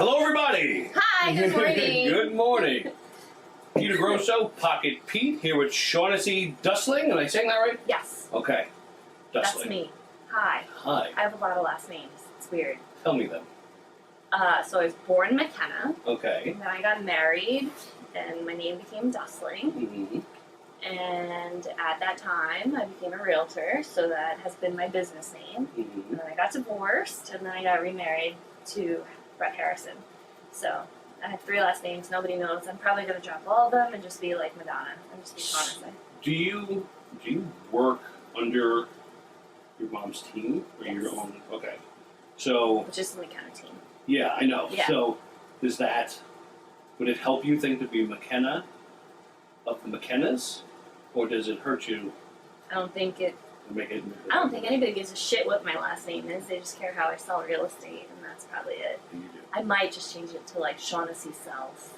Hello, everybody. Hi, good morning. Good morning. Peter Grosso, Pocket Pete, here with Shaughnessy, Dusling. Am I saying that right? Yes, Okay. Dusling. that's me. Hi. Hi. I have a lot of last names. It's weird. Tell me them. So I was born in McKenna, Okay. and then I got married, and my name became Dusling. Mm-hmm. And at that time, I became a realtor, so that has been my business name. Mm-hmm. And then I got divorced, and then I got remarried to Brett Harrison. So I have 3 last names. Nobody knows. I'm probably going to drop all of them and just be like Madonna and just be Shaughnessy. Do you work under your mom's team or Yes. your own? Okay. So Which is the McKenna team. yeah, I know. Yeah. So would it help you think to be McKenna of the McKennas, or does it hurt you I don't think it. to make it? I don't think anybody gives a shit what my last name is. They just care how I sell real estate, and that's probably it. You do. I might just change it to like Shaughnessy Sells.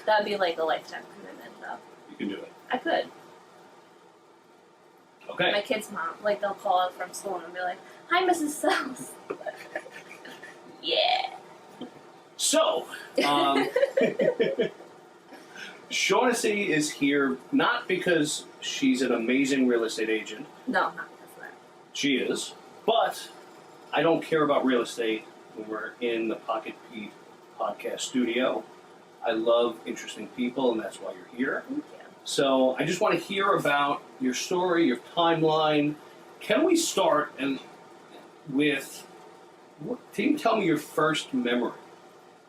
That'd be like a lifetime commitment, though. You can do it. I could. Okay. My kid's mom, like they'll call up from school and be like, "Hi, Mrs. Sells." Yeah. So, Shaughnessy is here not because she's an amazing real estate agent. No, not because of that. She is, but I don't care about real estate when we're in the Pocket Pete podcast studio. I love interesting people, and that's why you're here. Thank you. So I just want to hear about your story, your timeline. Can we start with, can you tell me your first memory?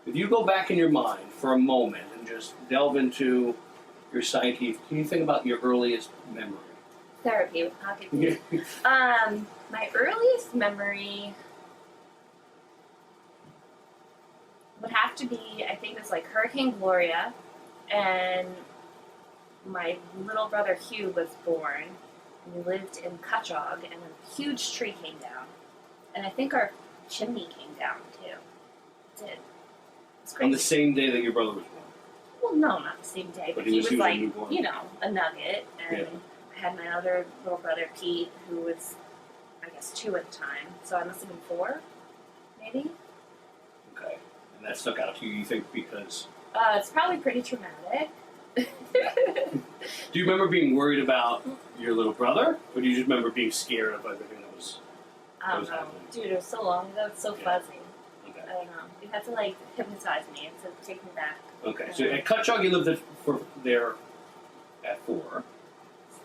If you go back in your mind for a moment and just delve into your psyche, can you think about your earliest memory? Therapy with PocketPete. My earliest memory would have to be, I think it was like Hurricane Gloria, and my little brother Hugh was born, and we lived in Cutchogue, and a huge tree came down, and I think our chimney came down too. It did. It's crazy. On the same day that your brother was born. Well, no, not the same day, but he was a like, newborn. you know, a nugget, and Yeah. I had my other little brother Pete, who was, I guess, 2 at the time, so I must have been 4, maybe. Okay. And that stuck out to you think, because... It's probably pretty traumatic. Do you remember being worried about your little brother? Or do you just remember being scared of everything that was... I don't was know. happening? Dude, it was so long ago, it's so Yeah. fuzzy. Okay. I don't know. You had to, like, hypnotize me to take me back. Okay. So at Cutchogue, you lived there at 4.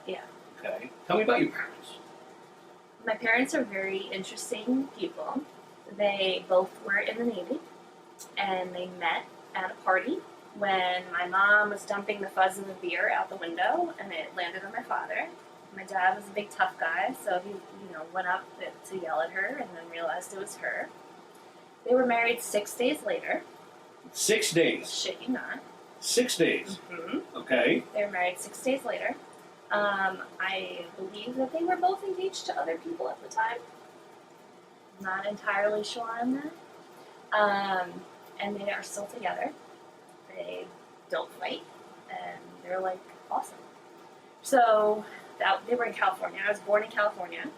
Yeah. Okay. Tell me about your parents. My parents are very interesting people. They both were in the Navy, and they met at a party when my mom was dumping the fuzz of the beer out the window, and it landed on my father. My dad was a big tough guy, so he, went up to yell at her, and then realized it was her. They were married 6 days later. 6 days. Shit you not. 6 days. Mm-hmm. Okay. They were married 6 days later. I believe that they were both engaged to other people at the time. Not entirely sure on that. And they are still together. They don't fight, and they're like awesome. So they were in California. I was born in California,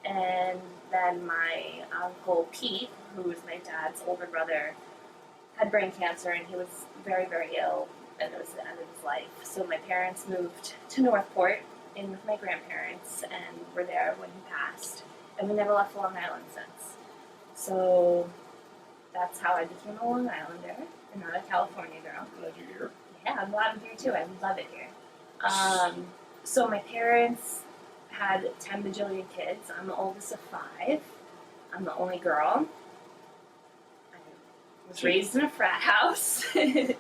and then my uncle Pete, who was my dad's older brother, had brain cancer, and he was very, very ill, and it was the end of his life. So my parents moved to Northport in with my grandparents, and were there when he passed, and we never left Long Island since. So that's how I became a Long Islander, and not a California girl. Glad you're here. Yeah, I'm glad I'm here too. I love it here. So my parents had 10 bajillion kids. I'm the oldest of 5. I'm the only girl. I was raised in a frat house. I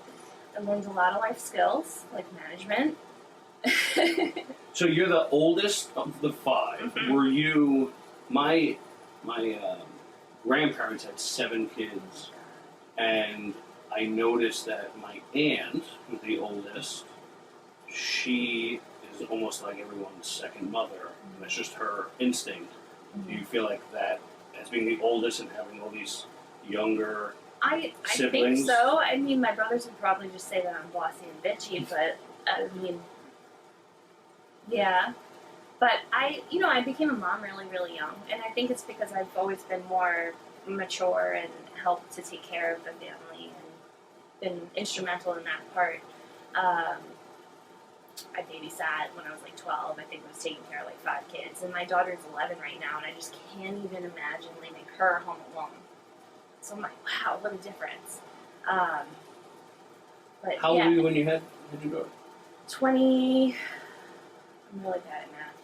learned a lot of life skills, like management. So you're the oldest of the 5. Mhm. Were you... My grandparents had 7 kids, and I noticed that my aunt, who's the oldest, she is almost like everyone's second mother. And that's just her instinct. Do you feel like that, as being the oldest and having all these younger I think siblings? so. I mean, my brothers would probably just say that I'm bossy and bitchy, but I mean, yeah. But I became a mom really, really young, and I think it's because I've always been more mature and helped to take care of the family and been instrumental in that part. I babysat when I was like 12. I think I was taking care of like 5 kids. And my daughter's 11 right now, and I just can't even imagine leaving her home alone. So I'm like, wow, what a difference. But How old yeah, were you when you had your daughter? 20, I'm really bad at math.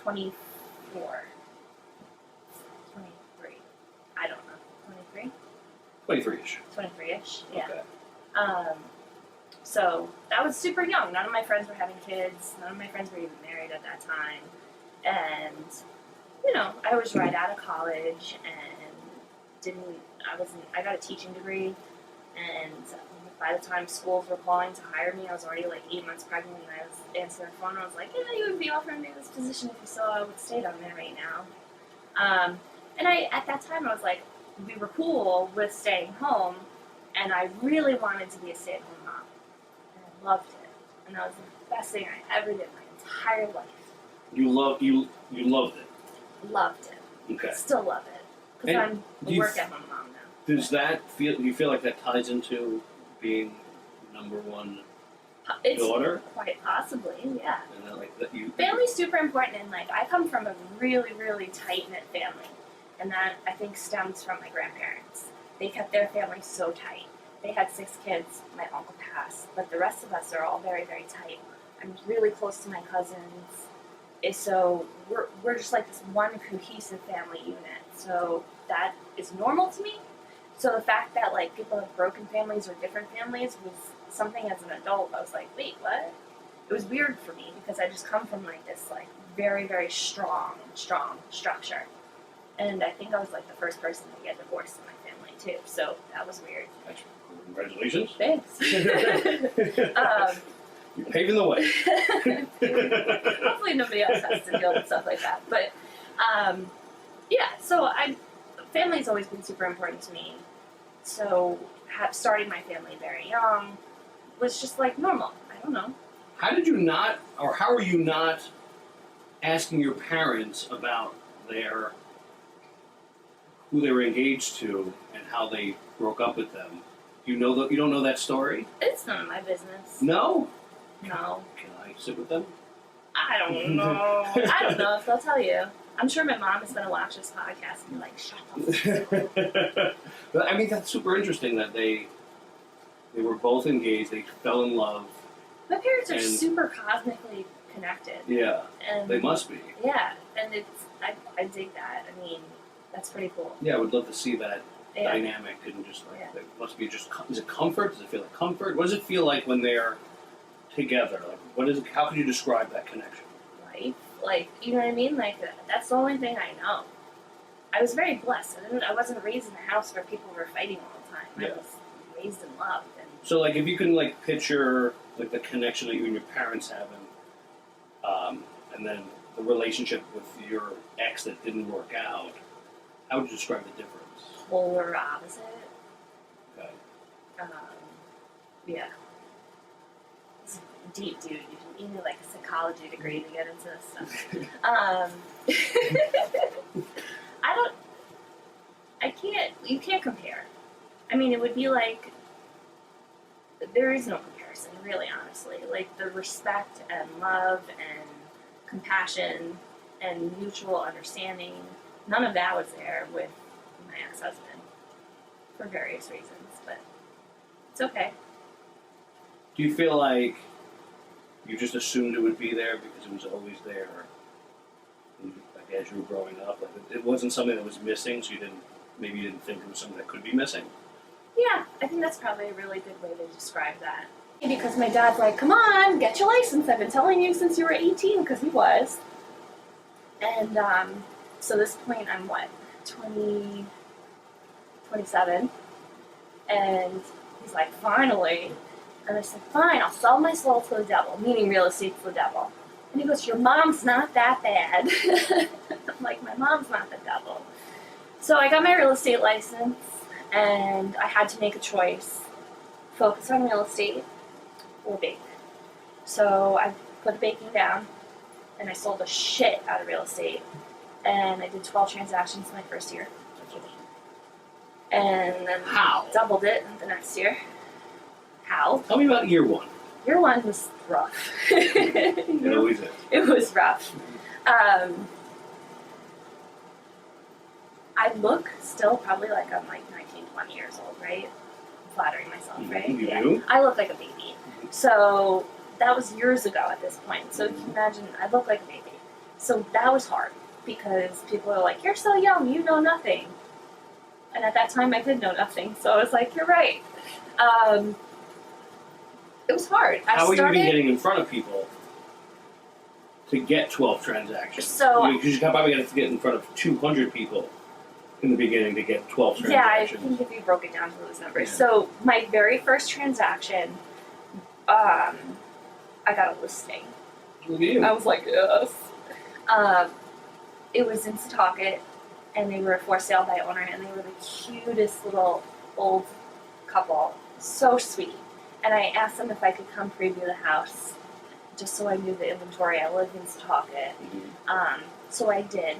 24. 23. I don't know. 23? 23-ish. 23-ish, yeah. Okay. So that was super young. None of my friends were having kids. None of my friends were even married at that time. And, you know, I was right out of college and I got a teaching degree. And by the time schools were calling to hire me, I was already like 8 months pregnant, and I was answering the phone and I was like, yeah, you would be offering me this position if you saw I would stay down there right now. And at that time, I was like, we were cool with staying home, and I really wanted to be a stay-at-home mom. And I loved it. And that was the best thing I ever did my entire life. You loved it. Loved it. Okay. Still love it. Because I'm a work-at-home mom now. Does that feel? Do you feel like that ties into being number one daughter? Quite possibly, yeah. And then, like that you. Family's super important, and like I come from a really, really tight-knit family, and that I think stems from my grandparents. They kept their family so tight. They had 6 kids. My uncle passed, but the rest of us are all very, very tight. I'm really close to my cousins. So we're just like this one cohesive family unit. So that is normal to me. So the fact that like people have broken families or different families was something as an adult I was like, wait, what? It was weird for me because I just come from like this like very, very strong structure. And I think I was like the first person to get divorced in my family too. So that was weird. Congratulations. Thanks. You're paving the way. Hopefully nobody else has to deal with stuff like that. But yeah, so family's always been super important to me. So starting my family very young was just like normal. I don't know. How are you not asking your parents about who they were engaged to and how they broke up with them? You don't know that story? It's none of my business. No? No. Can I sit with them? I don't know. I don't know if they'll tell you. I'm sure my mom is going to watch this podcast and be like, shut up. But I mean, that's super interesting that they were both engaged, they fell in love. My parents are super cosmically connected. Yeah, and they must be. Yeah, and I dig that. I mean, that's pretty cool. Yeah, I would love to see that dynamic and just like, it must be just, is it comfort? Does it feel like comfort? What does it feel like when they're together? Like, how can you describe that connection? Life. Like, you know what I mean? Like, that's the only thing I know. I was very blessed. I wasn't raised in a house where people were fighting all the time. Yeah. I was raised in love. So, like, if you can, like, picture, like, the connection that you and your parents have and then the relationship with your ex that didn't work out, how would you describe the difference? Polar opposite. Okay. Yeah. It's deep, dude. You need, like, a psychology degree to get into this stuff. You can't compare. I mean, it would be like, there is no comparison, really, honestly. Like, the respect and love and compassion and mutual understanding, none of that was there with my ex-husband for various reasons, but it's okay. Do you feel like you just assumed it would be there because it was always there, like, as you were growing up? Like, it wasn't something that was missing, so maybe you didn't think it was something that could be missing? Yeah, I think that's probably a really good way to describe that. Because my dad's like, come on, get your license. I've been telling you since you were 18, because he was. And so this point, I'm 27. And he's like, finally. And I said, fine, I'll sell my soul to the devil, meaning real estate to the devil. And he goes, your mom's not that bad. I'm like, my mom's not the devil. So I got my real estate license, and I had to make a choice. Focus on real estate or bake. So I put baking down, and I sold the shit out of real estate. And I did 12 transactions in my first year. and then How? doubled it the next year. How? Tell me about year one. Year one was rough. It always is. It was rough. I look still probably like I'm like 19, 20 years old, right? I'm flattering myself, right? You Yeah. do? I look like a baby. So that was years ago at this point. So you can imagine I look like a baby. So that was hard because people are like, "You're so young, you know nothing." And at that time I did know nothing. So I was like, "You're right." It was hard. How are you even getting in front of people to get 12 transactions? So because you probably got to get in front of 200 people in the beginning to get 12 yeah, I transactions. think if you broke it down to those numbers. Yeah. So my very first transaction, I got a listing. Look at you. I was like, yes. It was in Setauket, and they were for sale by owner, and they were the cutest little old couple. So sweet. And I asked them if I could come preview the house, just so I knew the inventory. I lived in Setauket. So I did.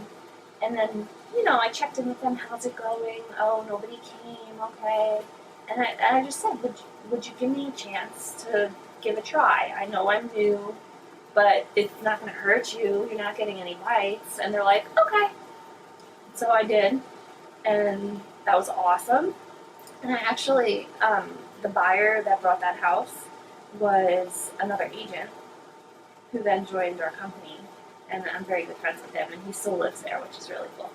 And then, I checked in with them. How's it going? Oh, nobody came. Okay. And I just said, would you give me a chance to give a try? I know I'm new, but it's not going to hurt you. You're not getting any bites. And they're like, okay. So I did. And that was awesome. And I actually, the buyer that brought that house was another agent who then joined our company. And I'm very good friends with him, and he still lives there, which is really cool.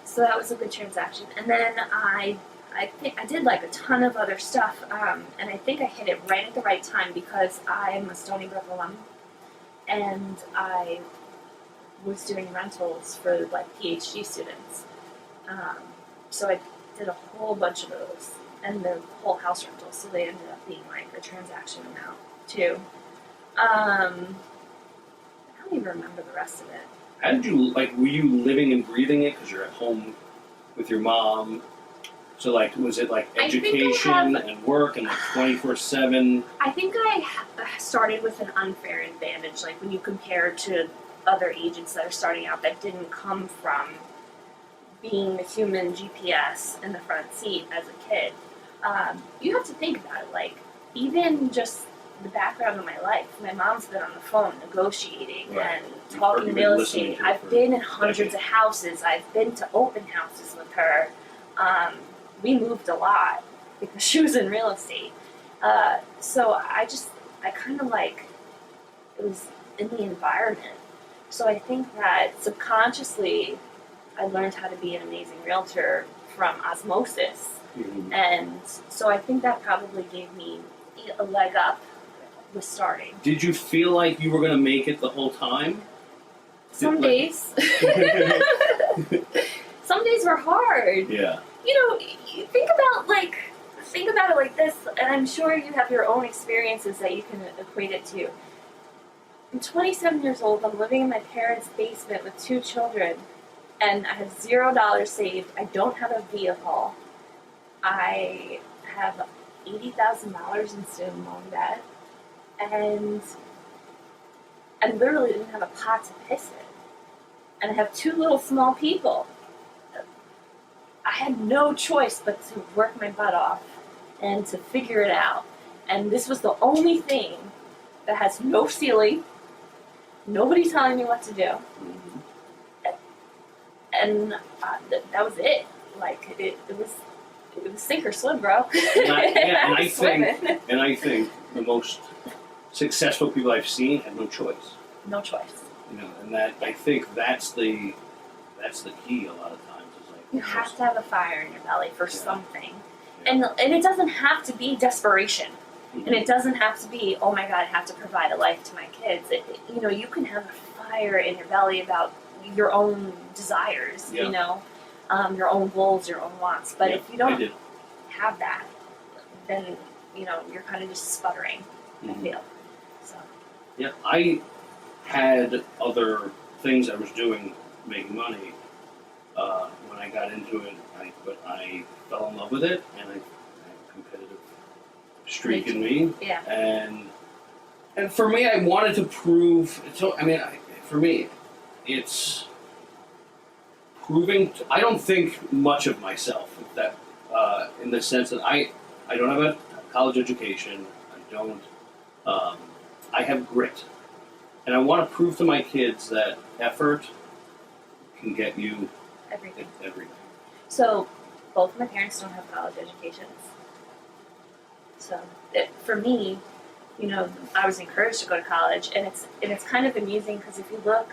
So that was a good transaction. And then I think I did like a ton of other stuff, and I think I hit it right at the right time because I'm a Stony Brook alum, and I was doing rentals for like PhD students. So I did a whole bunch of those, and the whole house rentals. So they ended up being like a transaction amount too. I don't even remember the rest of it. How did you, were you living and breathing it because you're at home with your mom? So, was it education and work and 24/7? I think I started with an unfair advantage, like when you compare to other agents that are starting out that didn't come from being the human GPS in the front seat as a kid. You have to think about it, even just the background of my life. My mom's been on the phone negotiating and talking real estate. I've been in hundreds of houses. I've been to open houses with her. We moved a lot because she was in real estate. So I kind of it was in the environment. So I think that subconsciously I learned how to be an amazing realtor from osmosis. Mm-hmm. And so I think that probably gave me a leg up with starting. Did you feel like you were going to make it the whole time? Some days. Some days were hard. Yeah. You think about it like this, and I'm sure you have your own experiences that you can equate it to. I'm 27 years old. I'm living in my parents' basement with 2 children, and I have $0 saved. I don't have a vehicle. I have $80,000 in student loan debt, and I literally didn't have a pot to piss in. And I have 2 little small people. I had no choice but to work my butt off and to figure it out. And this was the only thing that has no ceiling, nobody telling me what to do. Mm-hmm. And that was it. It was sink or swim, bro. And I think the most successful people I've seen had no choice. No choice. And that I think that's the key a lot of times. You have to have a fire in your belly for something. Yeah. And it doesn't have to be desperation. Mm-hmm. And it doesn't have to be, oh my God, I have to provide a life to my kids. You can have a fire in your belly about your own desires, your own goals, your own wants. But if you don't have that, then, you're kind of just sputtering, I feel. So. Yeah, I had other things I was doing, making money, when I got into it, but I fell in love with it, and I had a competitive streak in me. Yeah. And for me, I wanted to prove. For me, it's proving. I don't think much of myself that in the sense that I don't have a college education. I don't. I have grit, and I want to prove to my kids that effort can get you Everything. everything. So, both my parents don't have college educations. So, for me, I was encouraged to go to college, and it's kind of amusing because if you look,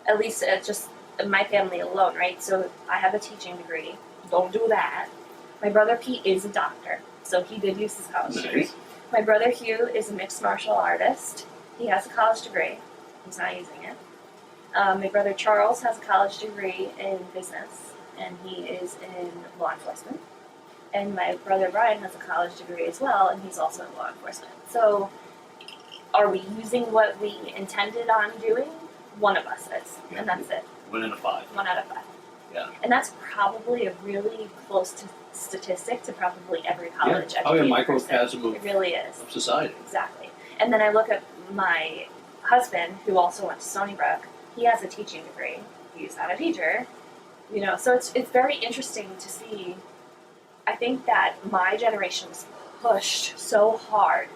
at least at just my family alone, right? So I have a teaching degree. Don't do that. My brother Pete is a doctor, so he did use his college degree. My brother Hugh is a mixed martial artist. He has a college degree. He's not using it. My brother Charles has a college degree in business, and he is in law enforcement. And my brother Brian has a college degree as well, and he's also in law enforcement. So, are we using what we intended on doing? One of us is, and that's it. 1 out of 5. 1 out of 5. Yeah. And that's probably a really close to statistic to probably every college educated a microcosm person. It really is. of society. Exactly. And then I look at my husband, who also went to Stony Brook. He has a teaching degree. He's not a teacher. So it's very interesting to see. I think that my generation was pushed so hard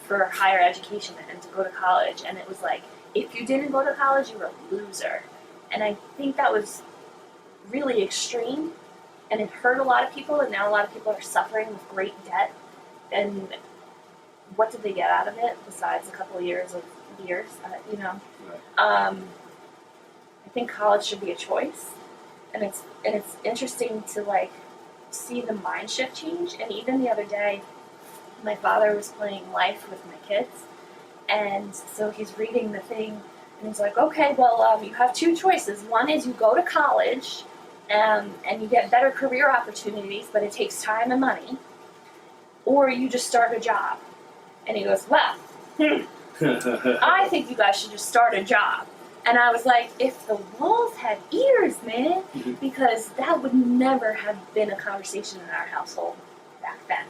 for higher education and to go to college, and it was like, if you didn't go to college, you were a loser. And I think that was really extreme, and it hurt a lot of people, and now a lot of people are suffering with great debt. And what did they get out of it besides a couple of years of years? Right. I think college should be a choice, and it's interesting to see the mind shift change. And even the other day, my father was playing Life with my kids, and so he's reading the thing, and he's like, okay, well, you have 2 choices. One is you go to college, and you get better career opportunities, but it takes time and money, or you just start a job. And he goes, well, I think you guys should just start a job. And I was like, if the walls had ears, man, because that would never have been a conversation in our household back then.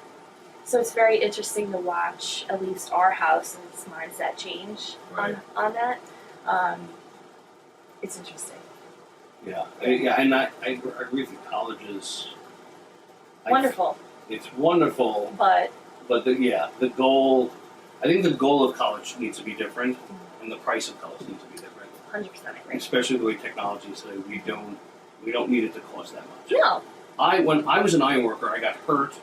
So it's very interesting to watch at least our house's mindset change Right. on that. It's interesting. Yeah, and I agree with you. College is Wonderful. It's wonderful, But the goal. I think the goal of college needs to be different, and the price of college needs to be different. 100% agree. Especially the way technology is today, we don't need it to cost that much. No. When I was an iron worker, I got hurt.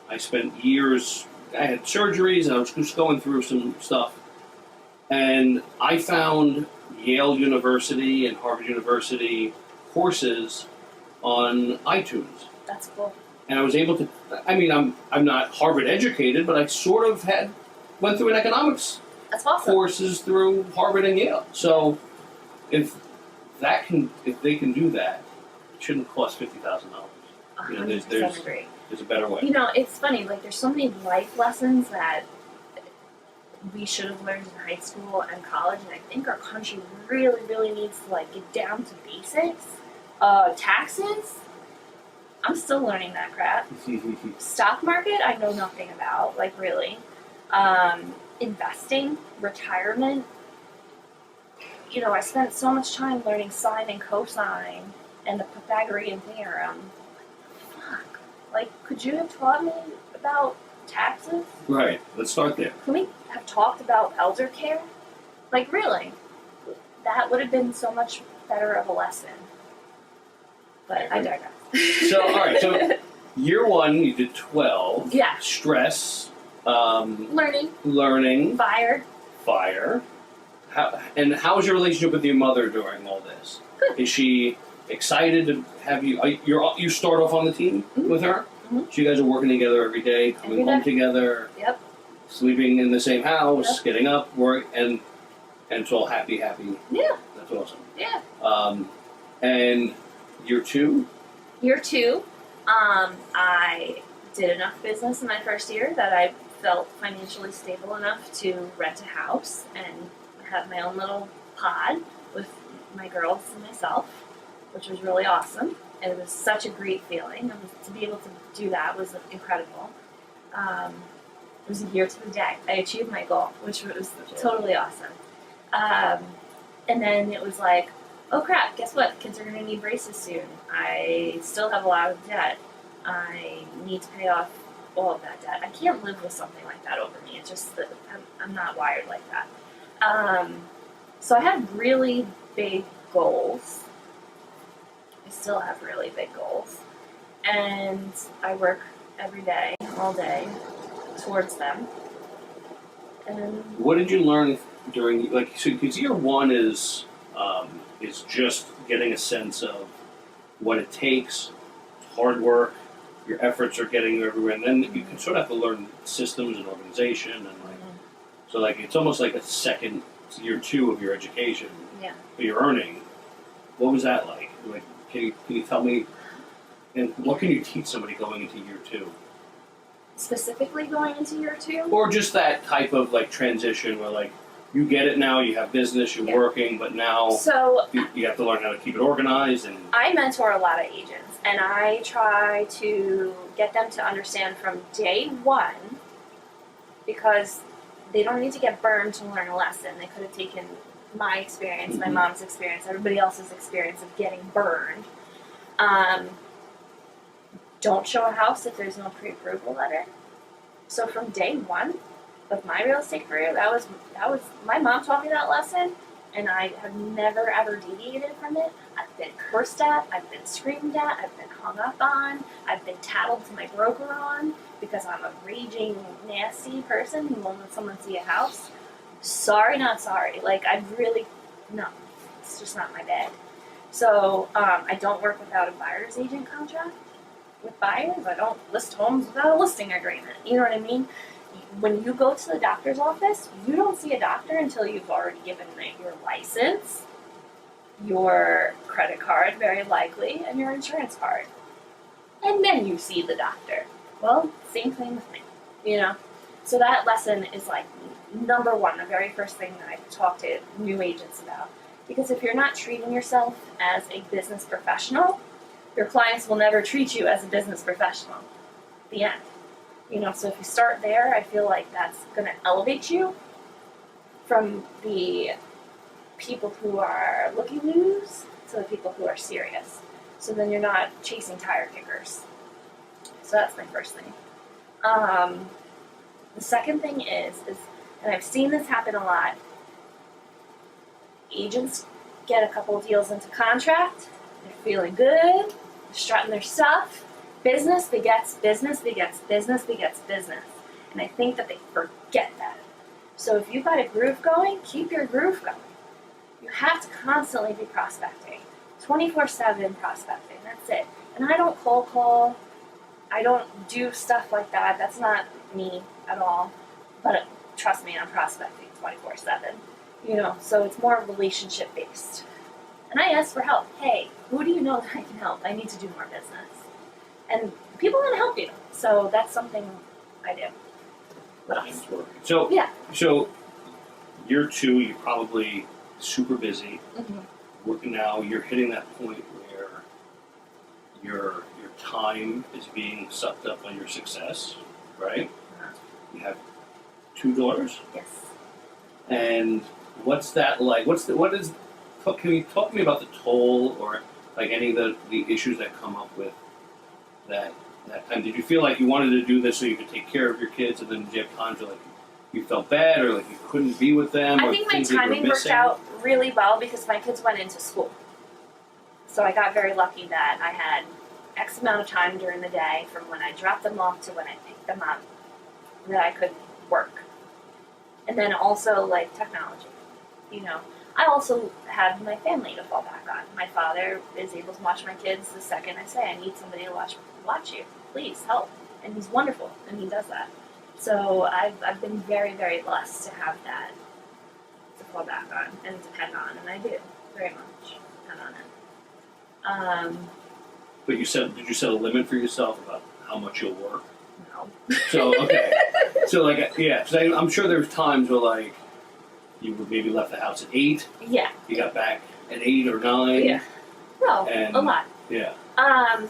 I spent years. I had surgeries, and I was just going through some stuff. And I found Yale University and Harvard University courses on iTunes. That's cool. And I was able to. I mean, I'm not Harvard educated, but I sort of went through an economics That's awesome. courses through Harvard and Yale. So if they can do that, it shouldn't cost $50,000. 100% agree. There's a better way. It's funny, there's so many life lessons that we should have learned in high school and college, and I think our country really, really needs to get down to basics. Taxes, I'm still learning that crap. Stock market, I know nothing about, really. Investing, retirement. I spent so much time learning sine and cosine and the Pythagorean theorem. Fuck. Could you have taught me about taxes? Right. Let's start there. Can we have talked about elder care? Really? That would have been so much better of a lesson. But I digress. So, all right. So, year 1, you did 12. Yeah. Stress. Learning. Fire. How was your relationship with your mother during all this? Good. Is she excited to have you? You start off on the team with her? Mm-hmm. So you guys are working together every day, coming home together. Yep. Sleeping in the same house, Yep. getting up, work, and it's all happy. Yeah. That's awesome. Yeah. And year 2? Year 2, I did enough business in my first year that I felt financially stable enough to rent a house and have my own little pod with my girls and myself, which was really awesome. And it was such a great feeling. To be able to do that was incredible. It was a year to the day. I achieved my goal, which was totally awesome. And then it was oh crap, guess what? Kids are going to need braces soon. I still have a lot of debt. I need to pay off all of that debt. I can't live with something like that over me. It's just that I'm not wired like that. So I had really big goals. I still have really big goals. And I work every day, all day, towards them. And What did you learn during, like, so because year one is just getting a sense of what it takes, hard work, your efforts are getting you everywhere, and then you can sort of have to learn systems and organization, and like, so like it's almost like a second year two of your education. Yeah. That you're earning. What was that like? Like, can you tell me? And what can you teach somebody going into year two? Specifically going into year two? Or just that type of like transition where like you get it now, you have business, you're working, but now So you have to learn how to keep it organized. And I mentor a lot of agents, and I try to get them to understand from day one, because they don't need to get burned to learn a lesson. They could have taken my experience, my mom's experience, everybody else's experience of getting burned. Don't show a house if there's no pre-approval letter. So from day one of my real estate career, that was my mom taught me that lesson, and I have never ever deviated from it. I've been cursed at, I've been screamed at, I've been hung up on, I've been tattled to my broker on because I'm a raging, nasty person who won't let someone see a house. Sorry, not sorry. Like, no, it's just not my bag. So I don't work without a buyer's agent contract with buyers. I don't list homes without a listing agreement. You know what I mean? When you go to the doctor's office, you don't see a doctor until you've already given your license, your credit card, very likely, and your insurance card. And then you see the doctor. Well, same thing with me, you know? So that lesson is like number one, the very first thing that I talk to new agents about. Because if you're not treating yourself as a business professional, your clients will never treat you as a business professional. The end. You know, so if you start there, I feel like that's going to elevate you from the people who are looky-loos to the people who are serious. So then you're not chasing tire kickers. So that's my first thing. The second thing is, and I've seen this happen a lot, agents get a couple deals into contract, they're feeling good, they're strutting their stuff, business begets business begets business begets business. And I think that they forget that. So if you've got a groove going, keep your groove going. You have to constantly be prospecting. 24/7 prospecting, that's it. And I don't cold call, I don't do stuff like that, that's not me at all. But trust me, I'm prospecting 24/7. You know, so it's more relationship based. And I ask for help. Hey, who do you know that I can help? I need to do more business. And people want to help you. So that's something I do. What else? So, Yeah. So, year two, you're probably super busy. Mm-hmm. Working now, you're hitting that point where your time is being sucked up on your success, right? Uh-huh. You have 2 daughters, Yes. and what's that like? Can you talk to me about the toll or like any of the issues that come up with that time? Did you feel like you wanted to do this so you could take care of your kids, and then did you have times where like you felt bad or like you couldn't be with them? I or think my things that you were timing worked missing? out really well because my kids went into school. So I got very lucky that I had X amount of time during the day from when I dropped them off to when I picked them up that I could work. And then also like technology, you know. I also have my family to fall back on. My father is able to watch my kids the second I say, I need somebody to watch you. Please help. And he's wonderful, and he does that. So I've been very, very blessed to have that to fall back on and depend on, and I do very much depend on it. But did you set a limit for yourself about how much you'll work? No. So okay, so like yeah, because I'm sure there's times where like you would maybe left the house at 8. Yeah. You got back at 8 or 9. Yeah. No, And, a lot. Yeah. I'm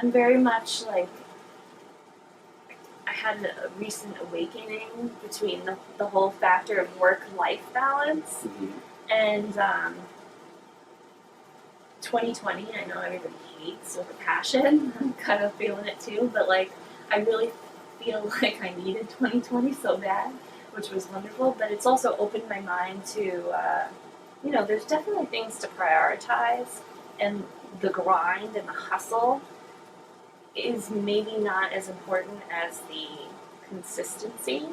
very much like, I had a recent awakening between the whole factor of work-life balance Mm-hmm. And 2020, I know everybody hates with a passion. I'm kind of feeling it too, but like I really feel like I needed 2020 so bad, which was wonderful. But it's also opened my mind to, there's definitely things to prioritize, and the grind and the hustle is maybe not as important as the consistency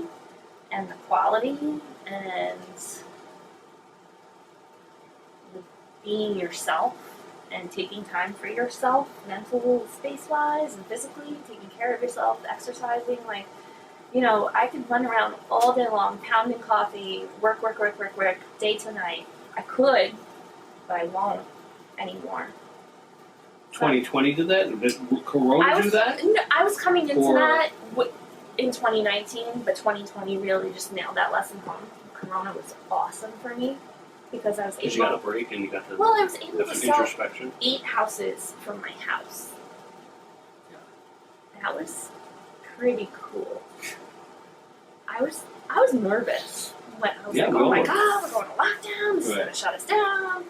and the quality and the being yourself and taking time for yourself, mental space-wise and physically, taking care of yourself, exercising. Like, I could run around all day long, pounding coffee, work, day to night. I could, but I won't anymore. 2020 did that? Did Corona do that? No, I was coming into that in 2019, but 2020 really just nailed that lesson home. Corona was awesome for me because I was able. Because you got a break and you got the. Well, I was able to sell introspection. 8 houses from my house. Yeah. That was pretty cool. I was nervous when I was like, oh my god, we're going to lockdown. This is going to shut us down.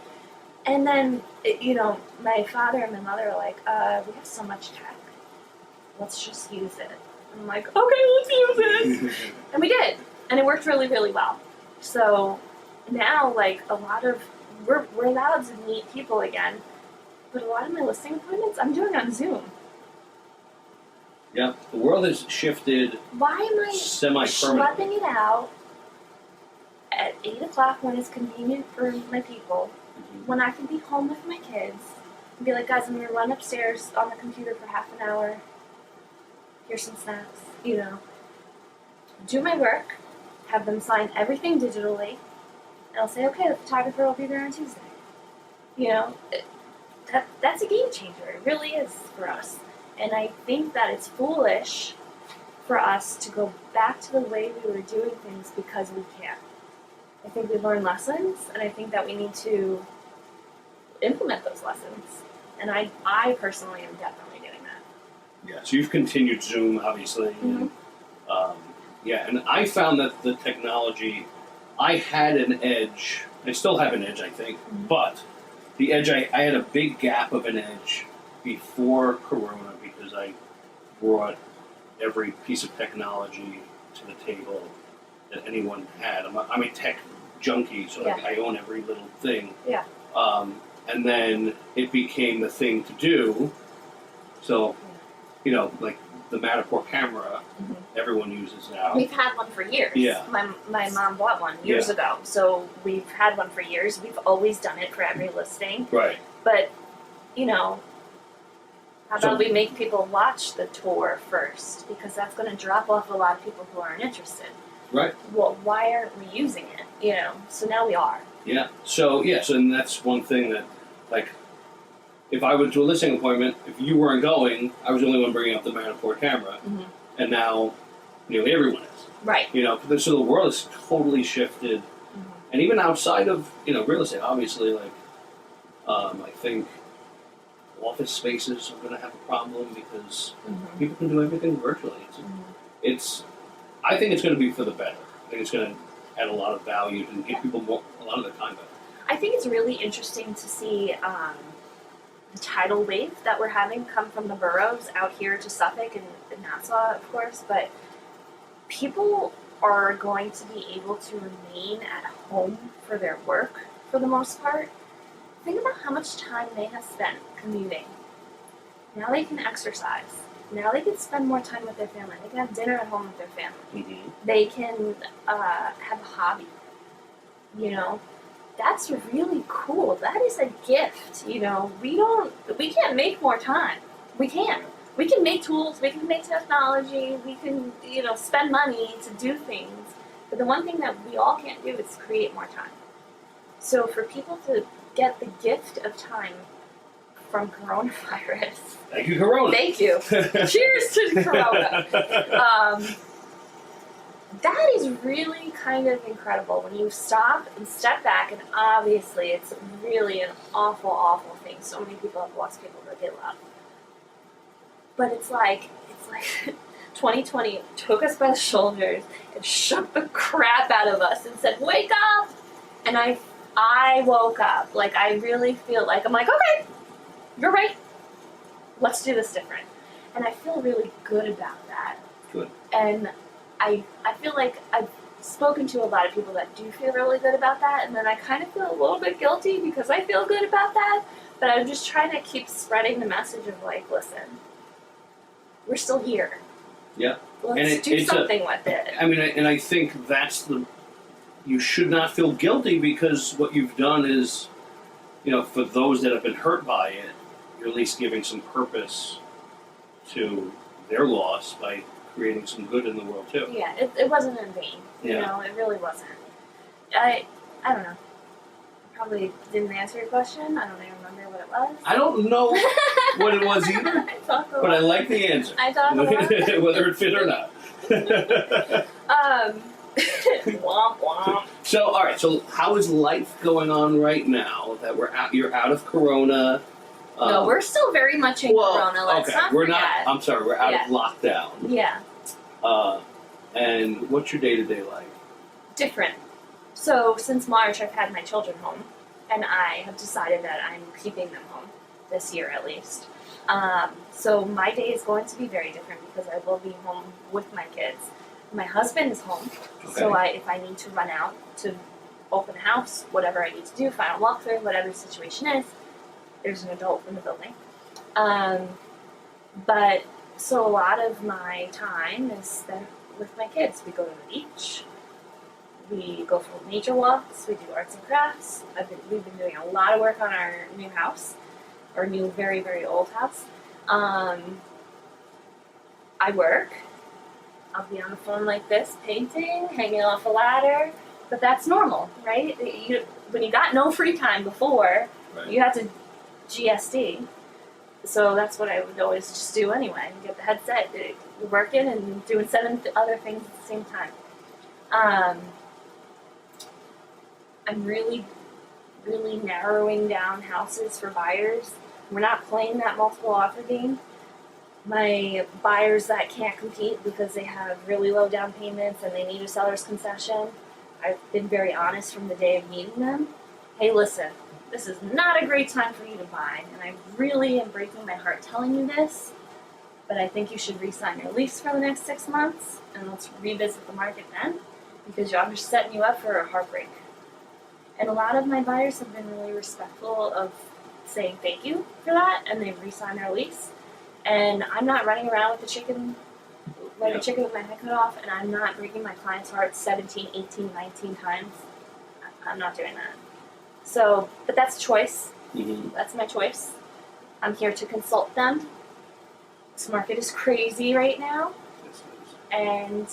And then, my father and my mother are like, we have so much tech. Let's just use it. And I'm like, okay, let's use it. And we did. And it worked really, really well. So now, like, we're allowed to meet people again. But a lot of my listing appointments, I'm doing on Zoom. Yeah, the world has shifted. Why am I semi-permanently schlepping it out at 8 o'clock when it's convenient for my people? When I can be home with my kids and be like, guys, I'm going to run upstairs on the computer for half an hour. Here's some snacks, do my work, have them sign everything digitally, and I'll say, okay, the photographer will be there on Tuesday. That's a game changer. It really is for us. And I think that it's foolish for us to go back to the way we were doing things because we can't. I think we learn lessons, and I think that we need to implement those lessons. And I personally am definitely doing that. Yeah, so you've continued Zoom, obviously. Mm-hmm. And I found that the technology, I had an edge. I still have an edge, I think. Mm-hmm. But the edge, I had a big gap of an edge before Corona because I brought every piece of technology to the table that anyone had. I'm a tech junkie, so I own every little thing. Yeah. And then it became the thing to do. So, like the Matterport camera, everyone uses now. We've had one for years. Yeah. My mom bought one years ago, so we've had one for years. We've always done it for every listing. Right. But, how about we make people watch the tour first? Because that's going to drop off a lot of people who aren't interested. Right. Well, why aren't we using it? So now we are. Yeah. So and that's one thing that, like, if I went to a listing appointment, if you weren't going, I was the only one bringing up the Matterport camera, and now, everyone is. Right. So the world has totally shifted, and even outside of real estate, obviously, like, I think office spaces are going to have a problem because people can do everything virtually. I think it's going to be for the better. I think it's going to add a lot of value and give people a lot of their time back. I think it's really interesting to see the tidal wave that we're having come from the boroughs out here to Suffolk and Nassau, of course, but people are going to be able to remain at home for their work for the most part. Think about how much time they have spent commuting. Now they can exercise. Now they can spend more time with their family. They can have dinner at home with their family. They can have a hobby. That's really cool. That is a gift. We can't make more time. We can. We can make tools. We can make technology. We can, spend money to do things. But the one thing that we all can't do is create more time. So for people to get the gift of time from coronavirus. Thank you, Corona. Thank you. Cheers to Corona. That is really kind of incredible when you stop and step back, and obviously it's really an awful, awful thing. So many people have lost people that they love. But it's like 2020 took us by the shoulders and shook the crap out of us and said, wake up! And I I woke up. Like, I really feel like, I'm like, okay, you're right. Let's do this different. And I feel really good about that. Good. And I feel like I've spoken to a lot of people that do feel really good about that, and then I kind of feel a little bit guilty because I feel good about that, but I'm just trying to keep spreading the message of like, listen, we're still here. Yeah. Let's do something with it. I mean, and I think you should not feel guilty because what you've done is, for those that have been hurt by it, you're at least giving some purpose to their loss by creating some good in the world too. Yeah, it wasn't in vain. Yeah. It really wasn't. I don't know. Probably didn't answer your question. I don't even remember what it was. I don't know what it was either, but I like the answer. I thought a lot. Whether it fit or not. Womp womp. So, all right. So, how is life going on right now that you're out of Corona? No, we're still very much in Corona. Let's not we're forget. not. I'm sorry. We're out of lockdown. Yeah. And what's your day-to-day like? Different. So since March, I've had my children home, and I have decided that I'm keeping them home this year at least. So my day is going to be very different because I will be home with my kids. My husband is home, so if I need to run out to open the house, whatever I need to do, final walkthrough, whatever the situation is, there's an adult in the building. But so a lot of my time is spent with my kids. We go to the beach. We go for nature walks. We do arts and crafts. We've been doing a lot of work on our new house, our new very, very old house. I work. I'll be on the phone like this, painting, hanging off a ladder. But that's normal, right? When you got no free time before, you have to GSD. So that's what I would always just do anyway. Get the headset, you're working and doing 7 other things at the same time. I'm really, really narrowing down houses for buyers. We're not playing that multiple offer game. My buyers that can't compete because they have really low down payments and they need a seller's concession, I've been very honest from the day of meeting them. Hey, listen, this is not a great time for you to buy, and I really am breaking my heart telling you this, but I think you should re-sign your lease for the next 6 months, and let's revisit the market then, because I'm just setting you up for a heartbreak. And a lot of my buyers have been really respectful of saying thank you for that, and they've re-signed their lease. And I'm not running around with the chicken, like a chicken with my head cut off, and I'm not breaking my clients' hearts 17, 18, 19 times. I'm not doing that. So, but that's a choice. Mm-hmm. That's my choice. I'm here to consult them. This market is crazy right now, and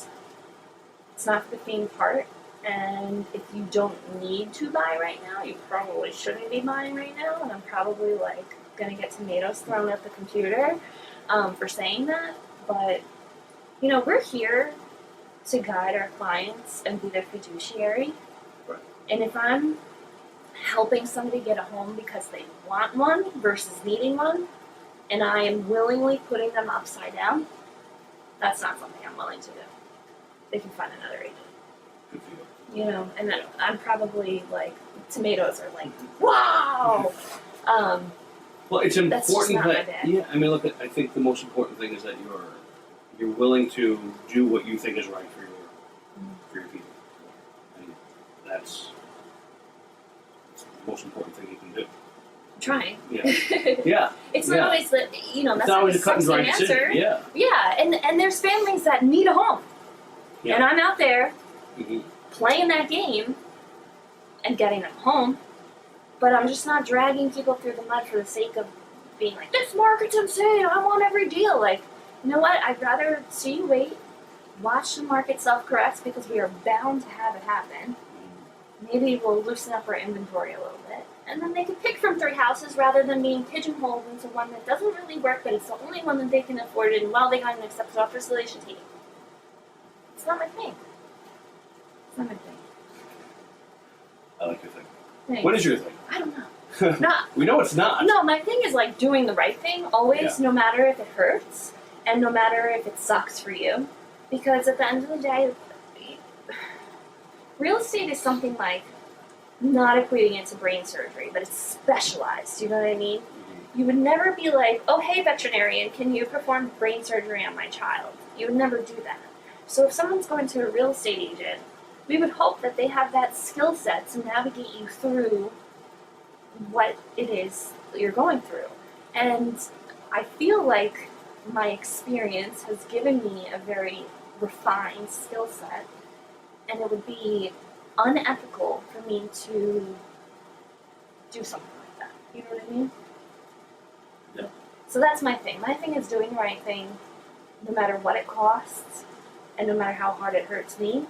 it's not for the faint heart. And if you don't need to buy right now, you probably shouldn't be buying right now. And I'm probably gonna get tomatoes thrown at the computer for saying that. But we're here to guide our clients and be their fiduciary. Right. And if I'm helping somebody get a home because they want one versus needing one, and I am willingly putting them upside down, that's not something I'm willing to do. They can find another agent. Good for you. And I'm probably tomatoes are wow. Well, it's important that's just not my bag. Yeah. I mean, look, I think the most important thing is that you're willing to do what you think is right for your people, and that's the most important thing you can do. I'm trying. Yeah. Yeah. It's not always that that's not always a cut and dry answer. decision. Yeah. Yeah, and there's families that need a home, and I'm out there playing that game and getting them home, but I'm just not dragging people through the mud for the sake of being like, this market's insane, I want every deal. You know what? I'd rather see you wait, watch the market self-correct because we are bound to have it happen. Maybe we'll loosen up our inventory a little bit, and then they can pick from 3 houses rather than being pigeonholed into one that doesn't really work, but it's the only one that they can afford, and while they got an accepted offer, so they should take it. It's not my thing. It's not my thing. I like your thing. Thanks. What is your thing? I don't know. Not. We know it's not. No, my thing is doing the right thing always, no matter if it hurts and no matter if it sucks for you, because at the end of the day, real estate is something like not equating it to brain surgery, but it's specialized. You know what I mean? You would never be like, oh, hey, veterinarian, can you perform brain surgery on my child? You would never do that. So if someone's going to a real estate agent, we would hope that they have that skill set to navigate you through what it is that you're going through. And I feel like my experience has given me a very refined skill set, and it would be unethical for me to do something like that. You know what I mean? Yeah. So that's my thing. My thing is doing the right thing, no matter what it costs, and no matter how hard it hurts me,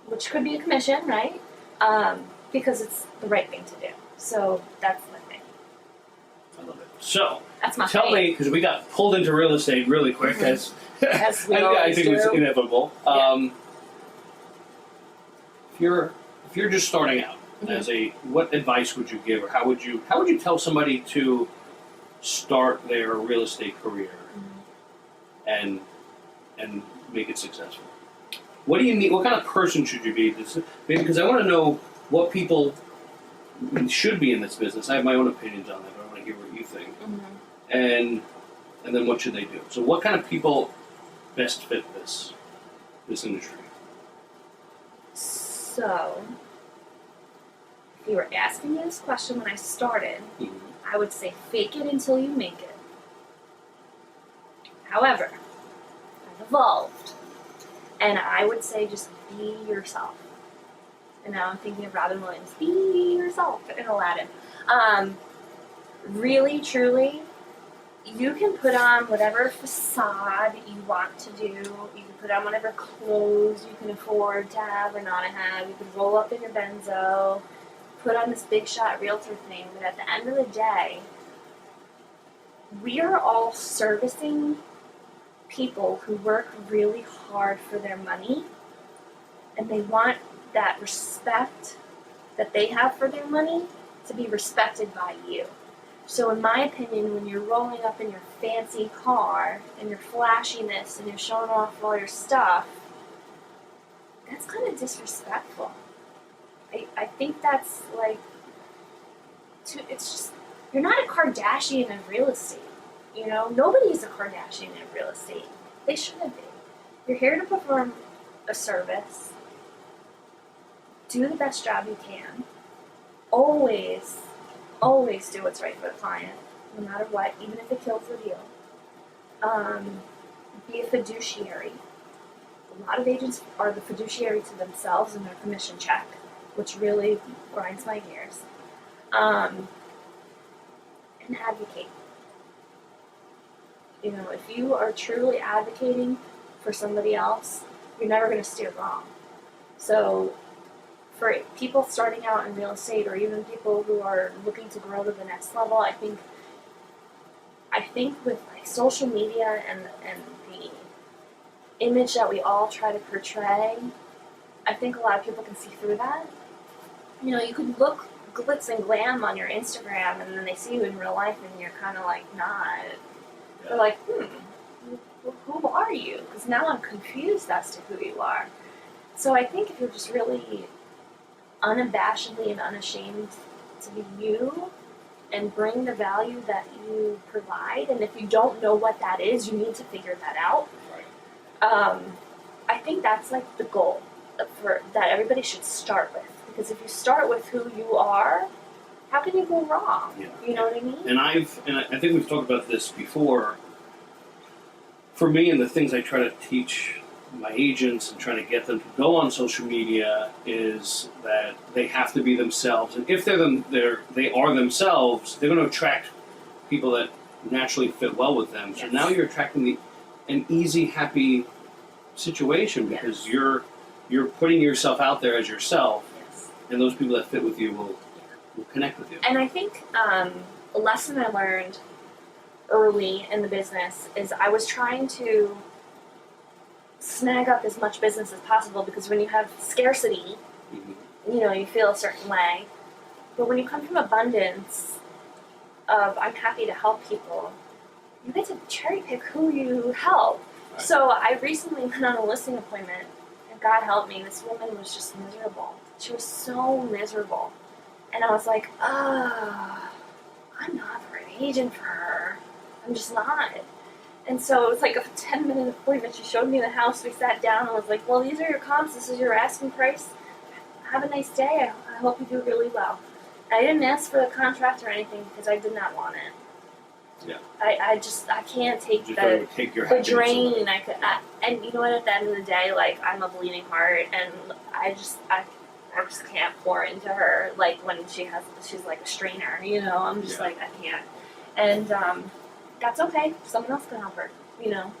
which could be a commission, right? Because it's the right thing to do. So that's my thing. I love it. So, That's my tell thing. me, because we got pulled into real estate really quick, as we I always think it was do. inevitable. Yeah. If you're just starting out as what advice would you give, or how would you tell somebody to start their real estate career and make it successful? What do you need? What kind of person should you be? Because I want to know what people should be in this business. I have my own opinions on that, but I want to hear what you think. And then what should they do? So what kind of people best fit this industry? So, if you were asking me this question when I started, I would say fake it until you make it. However, I've evolved, and I would say just be yourself. And now I'm thinking of Robin Williams, be yourself in Aladdin. Really, truly, you can put on whatever facade you want to do. You can put on whatever clothes you can afford to have or not have. You can roll up in your benzo, put on this big shot realtor thing. But at the end of the day, we are all servicing people who work really hard for their money, and they want that respect that they have for their money to be respected by you. So in my opinion, when you're rolling up in your fancy car and your flashiness and you're showing off all your stuff, that's kind of disrespectful. I think that's like, it's just, you're not a Kardashian in real estate. You know, nobody's a Kardashian in real estate. They shouldn't be. You're here to perform a service. Do the best job you can. Always do what's right for the client, no matter what, even if it kills the deal. Be a fiduciary. A lot of agents are the fiduciary to themselves and their commission check, which really grinds my gears. And advocate. You know, if you are truly advocating for somebody else, you're never going to steer wrong. So, for people starting out in real estate, or even people who are looking to grow to the next level, I think with like social media and the image that we all try to portray, I think a lot of people can see through that. You know, you could look glitz and glam on your Instagram, and then they see you in real life, and you're kind of like, nah. They're like, who are you? Because now I'm confused as to who you are. So I think if you're just really unabashedly and unashamed to be you and bring the value that you provide, and if you don't know what that is, you need to figure that out. Right. I think that's like the goal that everybody should start with. Because if you start with who you are, how can you go wrong? Yeah. You know what I mean? And I think we've talked about this before. For me, and the things I try to teach my agents and trying to get them to go on social media is that they have to be themselves. And if they are themselves, they're going to attract people that naturally fit well with them. So now you're attracting an easy, happy situation because you're putting yourself out there as yourself, and those people that fit with you will connect with you. And I think a lesson I learned early in the business is I was trying to snag up as much business as possible, because when you have scarcity, you know, you feel a certain way. But when you come from abundance of I'm happy to help people, you get to cherry pick who you help. Right. So I recently went on a listing appointment, and God help me, this woman was just miserable. She was so miserable. And I was like, I'm not the right agent for her. I'm just not. And so it was like a 10-minute appointment. She showed me the house. We sat down and was like, well, these are your comps. This is your asking price. Have a nice day. I hope you do really well. And I didn't ask for the contract or anything because I did not want it. Yeah. I can't take the drain. And you know what? At the end of the day, like, I'm a bleeding heart, and I just can't pour into her like when she's like a strainer. You know, I'm just like, I can't. And that's okay. Someone else can help her. You know.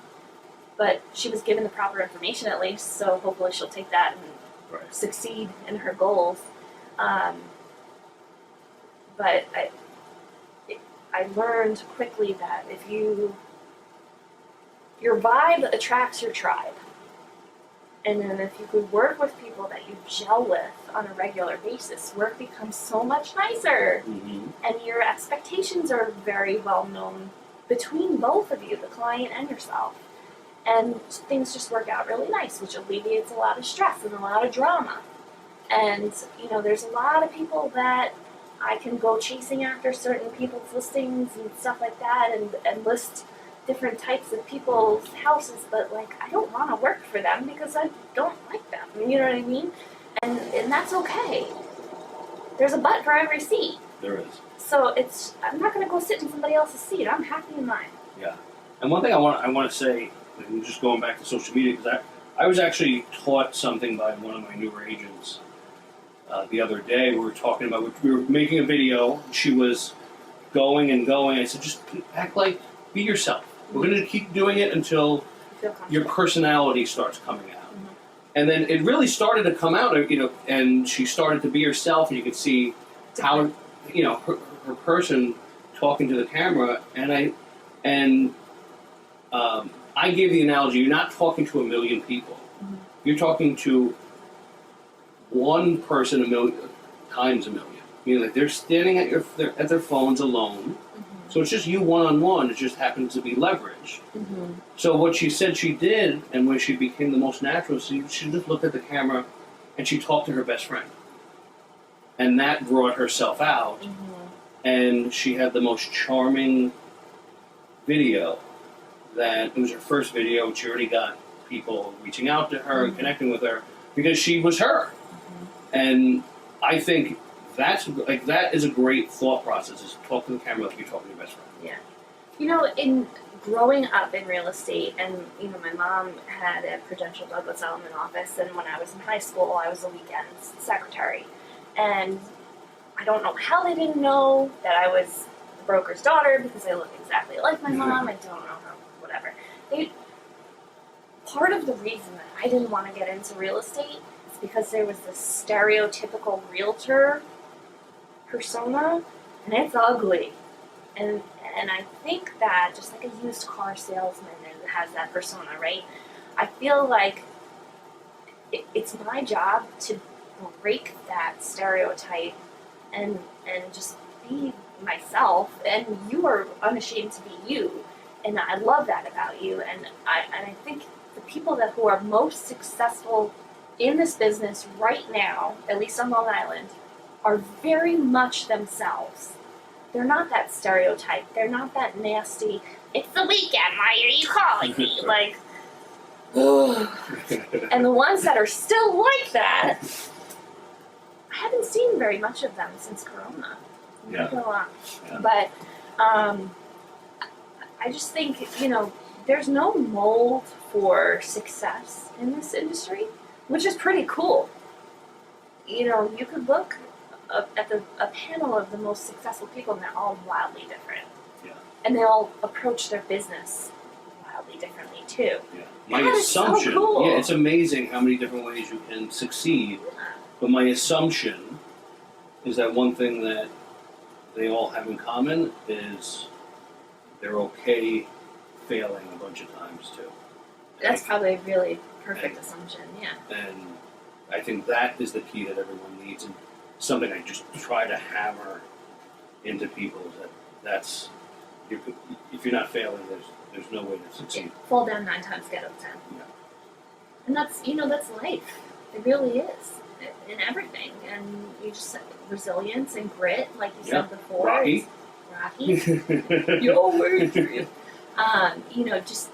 But she was given the proper information at least, so hopefully she'll take that and succeed in her goals. But I learned quickly that if your vibe attracts your tribe. And then if you could work with people that you gel with on a regular basis, work becomes so much nicer. Mm-hmm. And your expectations are very well known between both of you, the client and yourself. And things just work out really nice, which alleviates a lot of stress and a lot of drama. And, you know, there's a lot of people that I can go chasing after certain people's listings and stuff like that and list different types of people's houses, but, like, I don't want to work for them because I don't like them. You know what I mean? And that's okay. There's a butt for every seat. There is. So I'm not going to go sit in somebody else's seat. I'm happy in mine. Yeah. And one thing I want to say, and just going back to social media, because I was actually taught something by one of my newer agents the other day. We were making a video. She was going and going. I said, just act like, be yourself. We're going to keep doing it until your personality starts coming out. Mm-hmm. And then it really started to come out, you know, and she started to be herself, and you could see how, you know, her person talking to the camera. And I gave the analogy, you're not talking to a million people. Mm-hmm. You're talking to one person times a million. You know, like they're standing at their phones alone. Mm-hmm. So it's just you one-on-one. It just happens to be leverage. Mm-hmm. So what she said she did, and when she became the most natural, she just looked at the camera and she talked to her best friend. And that brought herself out. Mm-hmm. And she had the most charming video. That it was her first video, and she already got people reaching out to her and connecting with her because she was her. Mm-hmm. And I think that is a great thought process, is talk to the camera like you're talking to your best friend. Yeah. You know, in growing up in real estate, and, you know, my mom had a Prudential Douglas Elliman office, and when I was in high school, I was a weekend secretary. And I don't know how they didn't know that I was the broker's daughter because I look exactly like my mom. I don't know how. Whatever. Part of the reason that I didn't want to get into real estate is because there was this stereotypical realtor persona, and it's ugly. And I think that just like a used car salesman has that persona, right? I feel like it's my job to break that stereotype and just be myself, and you are unashamed to be you. And I love that about you, and I think the people who are most successful in this business right now, at least on Long Island, are very much themselves. They're not that stereotype. They're not that nasty. It's the weekend. Why are you calling me? Like, and the ones that are still like that, I haven't seen very much of them since Corona. Yeah. But I just think, you know, there's no mold for success in this industry, which is pretty cool. You know, you could look at a panel of the most successful people, and they're all wildly different. Yeah. And they all approach their business wildly differently, too. Yeah. My assumption, so cool. Yeah, it's amazing how many different ways you can succeed. Yeah. But my assumption is that one thing that they all have in common is they're okay failing a bunch of times too. That's probably a really perfect assumption, yeah. And I think that is the key that everyone needs, and something I just try to hammer into people is that's if you're not failing, there's no way to succeed. Yeah. Fall down 9 times, get up 10. Yeah. And that's, you know, that's life. It really is. in everything, and you just resilience and grit, like you Yeah. said before. Rocky. Rocky. Yo, Adrian. You know, just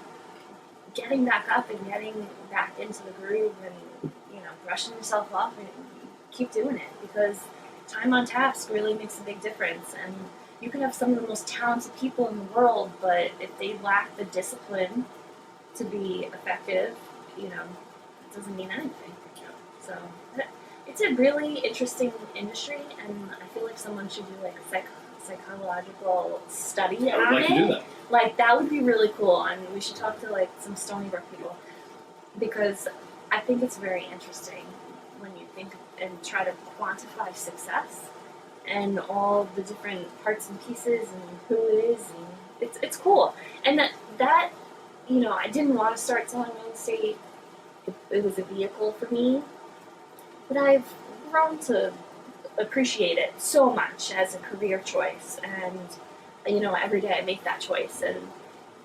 getting back up and getting back into the groove, and brushing yourself off and keep doing it, because time on task really makes a big difference. And you can have some of the most talented people in the world, but if they lack the discipline to be effective, it doesn't mean anything. So it's a really interesting industry, and I feel like someone should do like a psychological study I would on like it. to do that. Like, that would be really cool, and we should talk to like some Stony Brook people, because I think it's very interesting when you think and try to quantify success and all the different parts and pieces and who it is, and it's cool. And that I didn't want to start selling real estate. It was a vehicle for me, but I've grown to appreciate it so much as a career choice. And every day I make that choice. And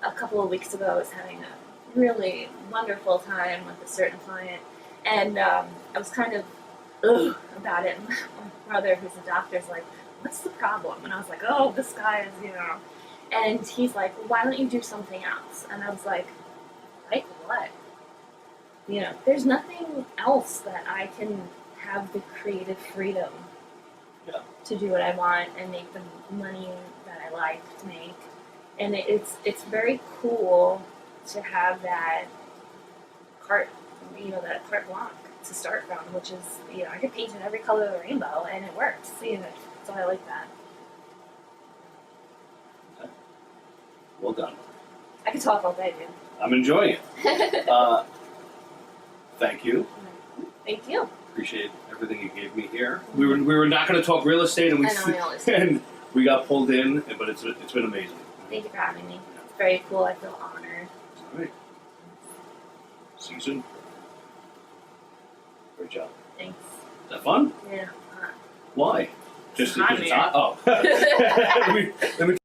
a couple of weeks ago I was having a really wonderful time with a certain client, and I was kind of about it. And my brother, who's a doctor, is like, "What's the problem?" And I was like, "Oh, this guy is, And he's like, "Well, why don't you do something else?" And I was like, "Like what?" There's nothing else that I can have the creative freedom to do what I want and make the money that I like to make. And it's very cool to have that carte blanche to start from, which is, I could paint in every color of the rainbow and it works. So I like that. Okay. Well done. I could talk all day, dude. I'm enjoying it. Thank you. Thank you. Appreciate everything you gave me here. We were not going to talk real estate, and we got pulled in, but it's been amazing. Thank you for having me. It's very cool. I feel honored. All right. See you soon. Great job. Thanks. Is that fun? Yeah. Why? Just Hot because it's man. hot? Oh. Let me